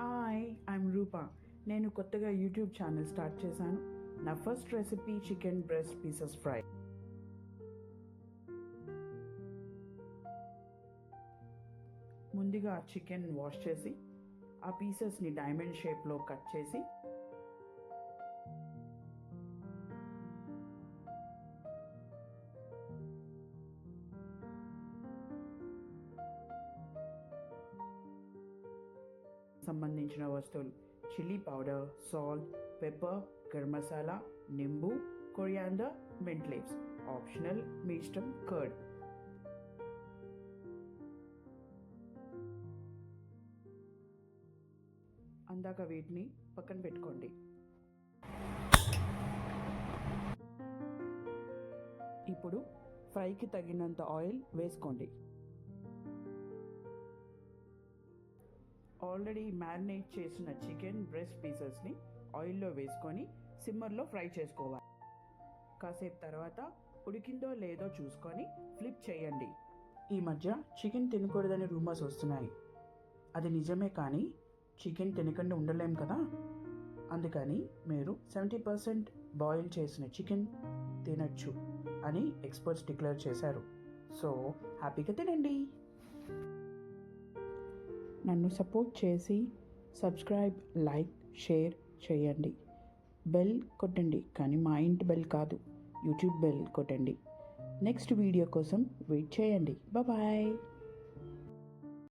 Hi, I'm రూపా. నేను కొత్తగా YouTube channel start చేశాను. నా first recipe chicken breast pieces fry. ముందుగా చికెన్ వాష్ చేసి ఆ పీసెస్ని డైమండ్ షేప్లో కట్ చేసి సంబంధించిన వస్తువులు chilli powder, salt, pepper, garam masala, నింబు, కొరియాండర్, మింట్ లీవ్స్. ఆప్షనల్, మీ ఇష్టం. కర్డ్. అందాక వీటిని పక్కన పెట్టుకోండి. ఇప్పుడు ఫ్రైకి తగినంత ఆయిల్ వేసుకోండి. ఆల్రెడీ మ్యారినేట్ చేసిన చికెన్ బ్రెస్ట్ పీసెస్ని ఆయిల్లో వేసుకొని సిమ్మర్లో ఫ్రై చేసుకోవాలి. కాసేపు తర్వాత ఉడికిందో లేదో చూసుకొని ఫ్లిప్ చేయండి. ఈ మధ్య చికెన్ తినకూడదని రూమర్స్ వస్తున్నాయి. అది నిజమే, కానీ చికెన్ తినకుండా ఉండలేం కదా. అందుకని మీరు 70% బాయిల్ చేసిన చికెన్ తినచ్చు అని ఎక్స్పర్ట్స్ డిక్లేర్ చేశారు. సో హ్యాపీగా తినండి. నన్ను సపోర్ట్ చేసి సబ్స్క్రైబ్, లైక్, షేర్ చేయండి. బెల్ కొట్టండి, కానీ మా ఇంటి బెల్ కాదు, యూట్యూబ్ బెల్ కొట్టండి. నెక్స్ట్ వీడియో కోసం వెయిట్ చేయండి. బాయ్.